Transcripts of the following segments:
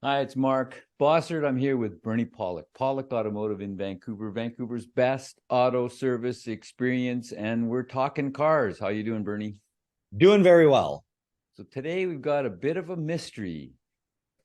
Hi, it's Mark Bossard. I'm here with Bernie Pawlik. Pawlik Automotive in Vancouver, Vancouver's best auto service experience, and we're talking cars. How you doing, Bernie? Doing very well. So today we've got a bit of a mystery.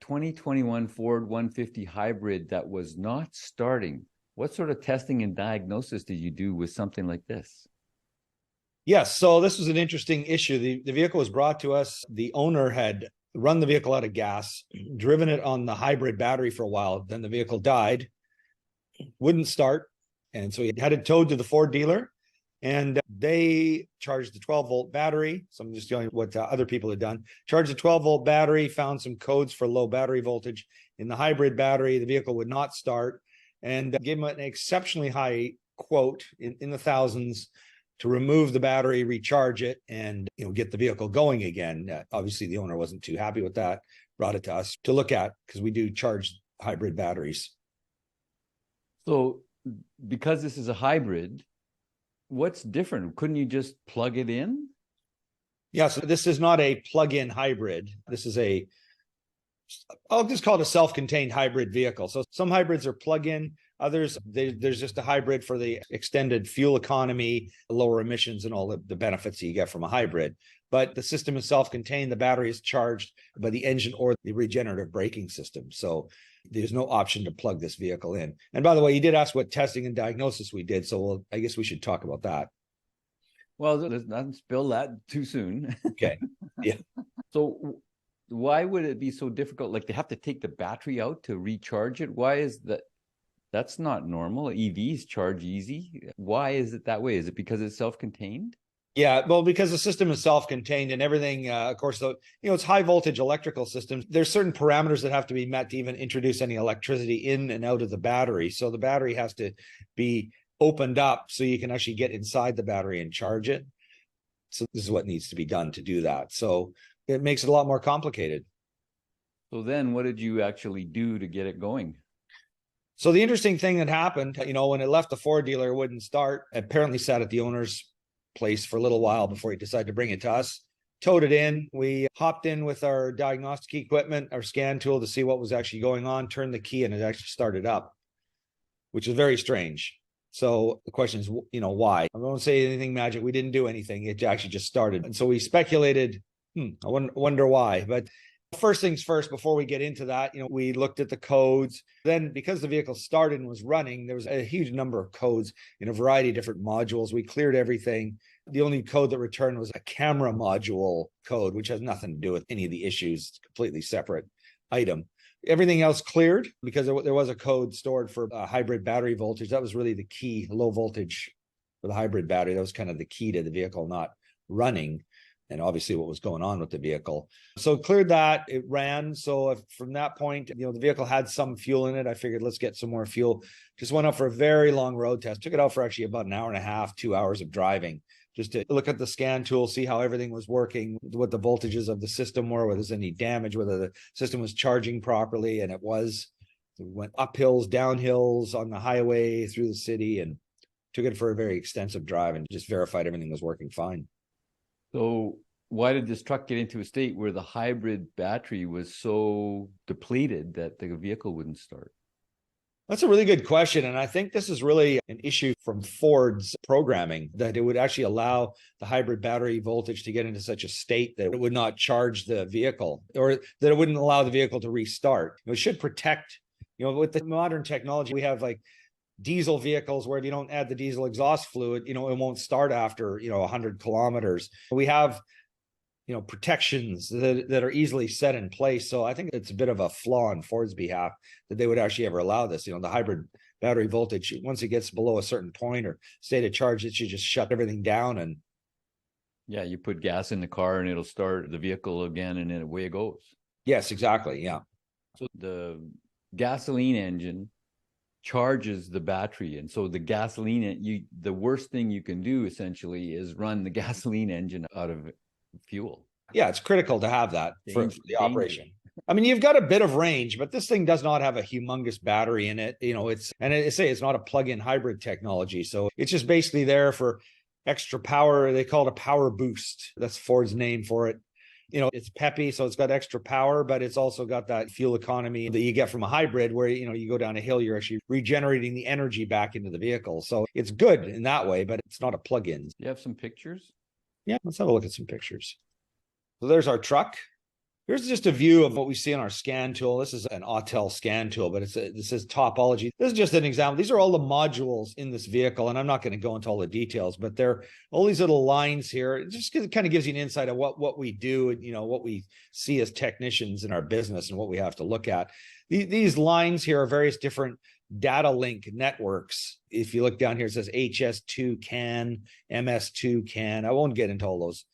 2021 Ford 150 hybrid that was not starting. What sort of testing and diagnosis did you do with something like this? Yes, so this was an interesting issue. The vehicle was brought to us. The owner had run the vehicle out of gas, driven it on the hybrid battery for a while. Then the vehicle died, wouldn't start. And so he had it towed to the Ford dealer, and they charged the 12-volt battery. So I'm just telling you what other people had done. Charged the 12-volt battery, found some codes for low battery voltage in the hybrid battery. The vehicle would not start, and gave him an exceptionally high quote in the thousands to remove the battery, recharge it, and get the vehicle going again. Obviously, the owner wasn't too happy with that. Brought it to us to look at because we do charge hybrid batteries. So, because this is a hybrid, what's different? Couldn't you just plug it in? Yeah, so this is not a plug-in hybrid. This is I'll just call it a self-contained hybrid vehicle. So some hybrids are plug-in, others, there's just a hybrid for the extended fuel economy, lower emissions, and all the benefits that you get from a hybrid. But the system is self-contained. The battery is charged by the engine or the regenerative braking system. So there's no option to plug this vehicle in. And by the way, you did ask what testing and diagnosis we did. So I guess we should talk about that. Well, let's not spill that too soon. Okay. Yeah. So why would it be so difficult? Like they have to take the battery out to recharge it. Why is that? That's not normal. EVs charge easy. Why is it that way? Is it because it's self-contained? Yeah, well, because the system is self-contained and everything, of course, it's high voltage electrical systems. There's certain parameters that have to be met to even introduce any electricity in and out of the battery. So the battery has to be opened up so you can actually get inside the battery and charge it. So this is what needs to be done to do that. So it makes it a lot more complicated. So then what did you actually do to get it going? So the interesting thing that happened, when it left the Ford dealer, it wouldn't start. Apparently sat at the owner's place for a little while before he decided to bring it to us. Towed it in. We hopped in with our diagnostic equipment, our scan tool to see what was actually going on, turned the key, and it actually started up, which is very strange. So the question is, why? I won't say anything magic. We didn't do anything. It actually just started. And so we speculated, I wonder why. But first things first, before we get into that, we looked at the codes. Then because the vehicle started and was running, there was a huge number of codes in a variety of different modules. We cleared everything. The only code that returned was a camera module code, which has nothing to do with any of the issues. It's a completely separate item. Everything else cleared because there was a code stored for hybrid battery voltage. That was really the key, low voltage for the hybrid battery. That was kind of the key to the vehicle not running, and obviously what was going on with the vehicle. So cleared that, it ran. So from that point, the vehicle had some fuel in it. I figured let's get some more fuel. Just went out for a very long road test. Took it out for actually about an hour and a half, 2 hours of driving, just to look at the scan tool, see how everything was working, what the voltages of the system were, whether there's any damage, whether the system was charging properly, and it was. We went up hills, down hills, on the highway, through the city, and took it for a very extensive drive and just verified everything was working fine. So why did this truck get into a state where the hybrid battery was so depleted that the vehicle wouldn't start? That's a really good question. And I think this is really an issue from Ford's programming, that it would actually allow the hybrid battery voltage to get into such a state that it would not charge the vehicle, or that it wouldn't allow the vehicle to restart. It should protect, with the modern technology, we have like diesel vehicles where if you don't add the diesel exhaust fluid, it won't start after, 100 kilometers. We have protections that are easily set in place. So I think it's a bit of a flaw on Ford's behalf that they would actually ever allow this. The hybrid battery voltage, once it gets below a certain point or state of charge, it should just shut everything down. And yeah, you put gas in the car and it'll start the vehicle again, and then away it goes. Yes, exactly. Yeah. So the gasoline engine charges the battery, and so the gasoline, the worst thing you can do essentially is run the gasoline engine out of fuel. Yeah, it's critical to have that for the operation. I mean, you've got a bit of range, but this thing does not have a humongous battery in it. It's not a plug-in hybrid technology. So it's just basically there for extra power. They call it a power boost. That's Ford's name for it. It's peppy, so it's got extra power, but it's also got that fuel economy that you get from a hybrid where, you go down a hill, you're actually regenerating the energy back into the vehicle. So it's good in that way, but it's not a plug-in. You have some pictures? Yeah, let's have a look at some pictures. So there's our truck. Here's just a view of what we see on our scan tool. This is an Autel scan tool, but this is Topology. This is just an example. These are all the modules in this vehicle, and I'm not going to go into all the details, but there are all these little lines here. It just kind of gives you an insight of what we do and, what we see as technicians in our business and what we have to look at. These lines here are various different data link networks. If you look down here, it says HS2 CAN, MS2 CAN. I won't get into all those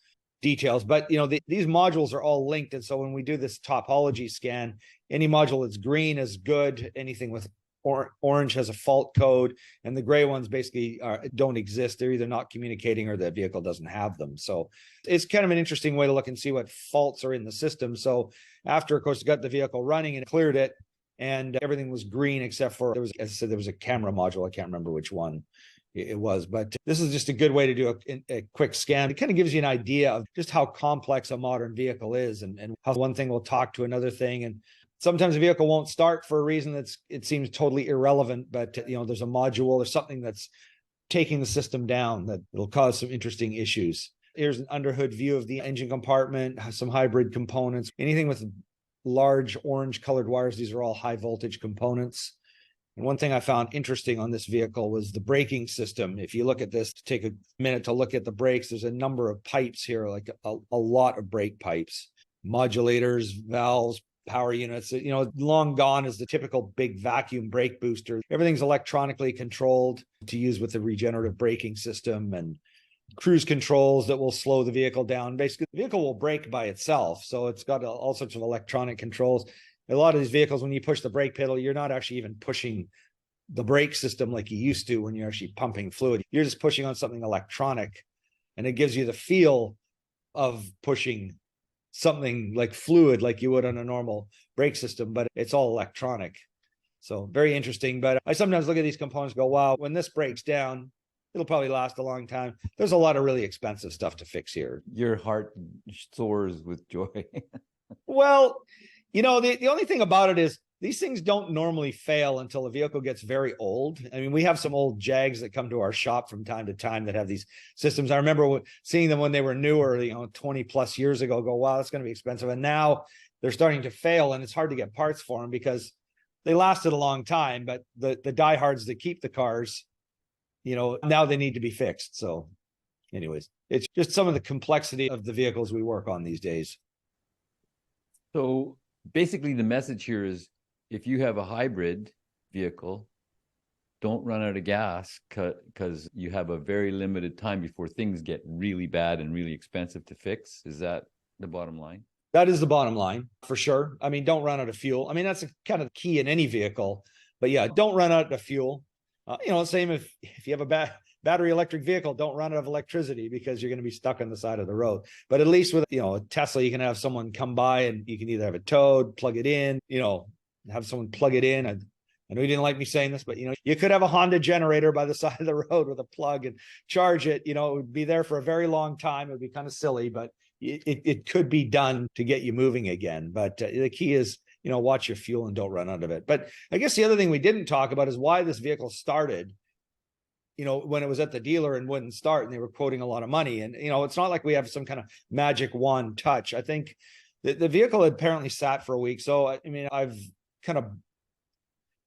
details, but these modules are all linked, and so when we do this topology scan, any module that's green is good, anything with orange has a fault code, and the gray ones basically don't exist. They're either not communicating or the vehicle doesn't have them. So it's kind of an interesting way to look and see what faults are in the system. So after, of course, got the vehicle running and cleared it, and everything was green except for, there was, as I said, there was a camera module. I can't remember which one it was, but this is just a good way to do a quick scan. It kind of gives you an idea of just how complex a modern vehicle is, and how one thing will talk to another thing. And sometimes a vehicle won't start for a reason it seems totally irrelevant, but there's a module or something that's taking the system down that will cause some interesting issues. Here's an underhood view of the engine compartment, some hybrid components, anything with large orange colored wires. These are all high voltage components. And one thing I found interesting on this vehicle was the braking system. If you look at this, take a minute to look at the brakes, there's a number of pipes here, like a lot of brake pipes, modulators, valves, power units. Long gone is the typical big vacuum brake booster. Everything's electronically controlled to use with the regenerative braking system, and cruise controls that will slow the vehicle down. Basically, the vehicle will brake by itself. So it's got all sorts of electronic controls. A lot of these vehicles, when you push the brake pedal, you're not actually even pushing the brake system like you used to when you're actually pumping fluid. You're just pushing on something electronic, and it gives you the feel of pushing something like fluid like you would on a normal brake system, but it's all electronic. So very interesting. But I sometimes look at these components and go, wow, when this breaks down, it'll probably last a long time. There's a lot of really expensive stuff to fix here. Your heart soars with joy. Well, the only thing about it is these things don't normally fail until a vehicle gets very old. I mean, we have some old Jags that come to our shop from time to time that have these systems. I remember seeing them when they were newer, 20 plus years ago, go, wow, that's going to be expensive. And now they're starting to fail, and it's hard to get parts for them because they lasted a long time, but the diehards that keep the cars, now they need to be fixed. So anyways, it's just some of the complexity of the vehicles we work on these days. So basically the message here is, if you have a hybrid vehicle, don't run out of gas because you have a very limited time before things get really bad and really expensive to fix. Is that the bottom line? That is the bottom line, for sure. I mean, don't run out of fuel. I mean, that's kind of key in any vehicle. But yeah, don't run out of fuel. Same if you have a battery electric vehicle, don't run out of electricity because you're going to be stuck on the side of the road. But at least with, a Tesla, you can have someone come by and you can either have it towed, plug it in, have someone plug it in. I know you didn't like me saying this, but, you could have a Honda generator by the side of the road with a plug and charge it. It would be there for a very long time. It would be kind of silly, but it could be done to get you moving again. But the key is, watch your fuel and don't run out of it. But I guess the other thing we didn't talk about is why this vehicle started, when it was at the dealer and wouldn't start, and they were quoting a lot of money. And, it's not like we have some kind of magic wand touch. I think the vehicle had apparently sat for a week. So, I've kind of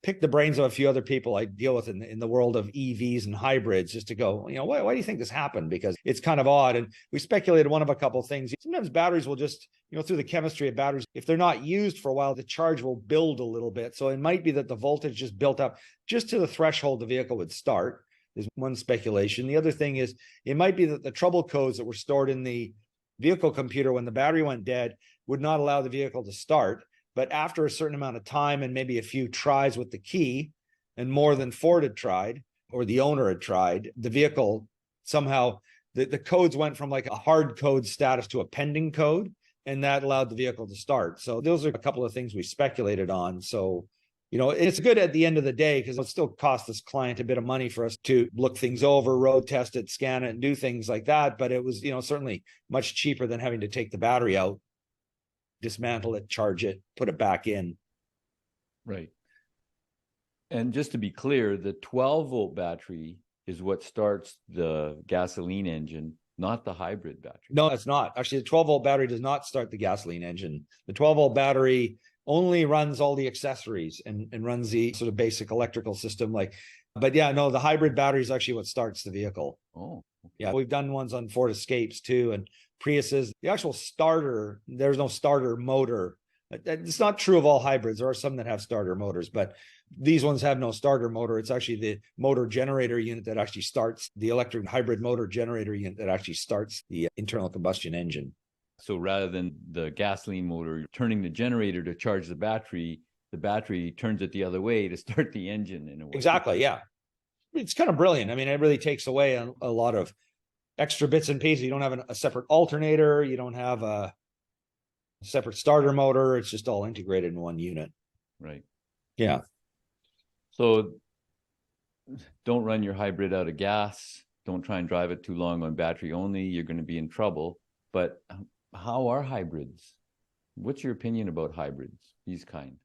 picked the brains of a few other people I deal with in the world of EVs and hybrids, just to go, why do you think this happened? Because it's kind of odd. And we speculated one of a couple of things. Sometimes batteries will just, through the chemistry of batteries, if they're not used for a while, the charge will build a little bit. So it might be that the voltage just built up just to the threshold the vehicle would start, is one speculation. The other thing is, it might be that the trouble codes that were stored in the vehicle computer when the battery went dead would not allow the vehicle to start. But after a certain amount of time and maybe a few tries with the key, and more than Ford had tried or the owner had tried, the vehicle somehow, the codes went from like a hard code status to a pending code, and that allowed the vehicle to start. So those are a couple of things we speculated on. So, it's good at the end of the day, because it'll still cost this client a bit of money for us to look things over, road test it, scan it, and do things like that. But it was, certainly much cheaper than having to take the battery out dismantle it, charge it, put it back in. Right. And just to be clear, the 12-volt battery is what starts the gasoline engine, not the hybrid battery. No, it's not. Actually, the 12-volt battery does not start the gasoline engine. The 12-volt battery only runs all the accessories and runs the sort of basic electrical system. But yeah, no, the hybrid battery is actually what starts the vehicle. Oh, okay. Yeah, we've done ones on Ford Escapes too, and Priuses. The actual starter, there's no starter motor. It's not true of all hybrids. There are some that have starter motors, but these ones have no starter motor. It's actually the motor generator unit that actually starts the electric hybrid motor generator unit that actually starts the internal combustion engine. So rather than the gasoline motor turning the generator to charge the battery turns it the other way to start the engine in a way. Exactly. Yeah. It's kind of brilliant. I mean, it really takes away a lot of extra bits and pieces. You don't have a separate alternator. You don't have a separate starter motor. It's just all integrated in one unit. Right. Yeah. So don't run your hybrid out of gas. Don't try and drive it too long on battery only. You're going to be in trouble. But how are hybrids? What's your opinion about hybrids, these kind?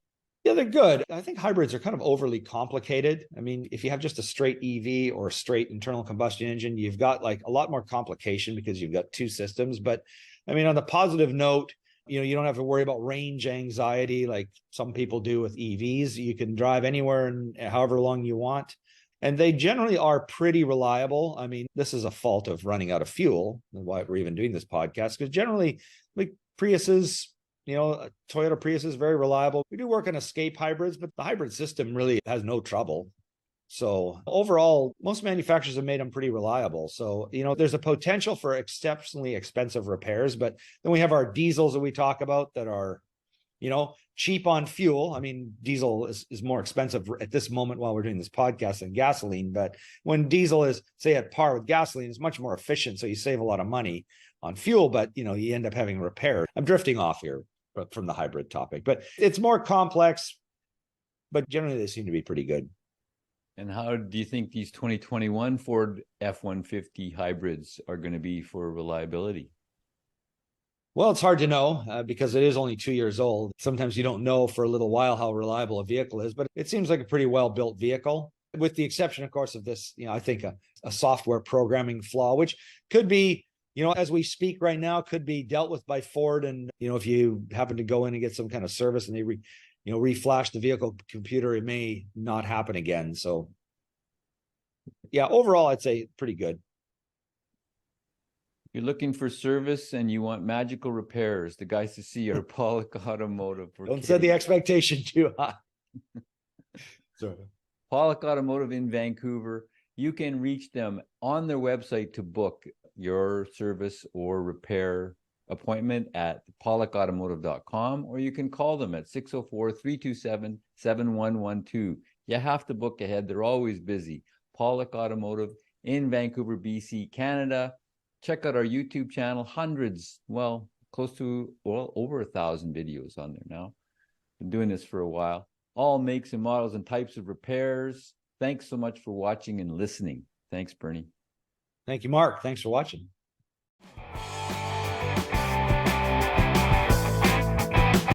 Yeah, they're good. I think hybrids are kind of overly complicated. I mean, if you have just a straight EV or a straight internal combustion engine, you've got like a lot more complication because you've got two systems. But I mean, on the positive note, you don't have to worry about range anxiety like some people do with EVs. You can drive anywhere and however long you want. And they generally are pretty reliable. I mean, this is a fault of running out of fuel, why we're even doing this podcast, because generally, like Priuses, Toyota Prius is very reliable. We do work on Escape hybrids, but the hybrid system really has no trouble. So overall, most manufacturers have made them pretty reliable. So, there's a potential for exceptionally expensive repairs, but then we have our diesels that we talk about that are, cheap on fuel. I mean, diesel is more expensive at this moment while we're doing this podcast than gasoline. But when diesel is, say, at par with gasoline, it's much more efficient. So you save a lot of money on fuel, but, you end up having repair. I'm drifting off here from the hybrid topic, but it's more complex, but generally they seem to be pretty good. And how do you think these 2021 Ford F-150 hybrids are going to be for reliability? Well, it's hard to know because it is only 2 years old. Sometimes you don't know for a little while how reliable a vehicle is, but it seems like a pretty well-built vehicle, with the exception, of course, of this, I think a software programming flaw, which could be, as we speak right now, could be dealt with by Ford. And, if you happen to go in and get some kind of service and they reflash the vehicle computer, it may not happen again. So yeah, overall, I'd say pretty good. You're looking for service and you want magical repairs. The guys to see are Pawlik Automotive. Don't set the expectation too high. Sorry. Pawlik Automotive in Vancouver. You can reach them on their website to book your service or repair appointment at pawlikautomotive.com, or you can call them at 604-327-7112. You have to book ahead. They're always busy. Pawlik Automotive in Vancouver, BC, Canada. Check out our YouTube channel. Hundreds, close to, over 1,000 videos on there now. Been doing this for a while. All makes and models and types of repairs. Thanks so much for watching and listening. Thanks, Bernie. Thank you, Mark. Thanks for watching.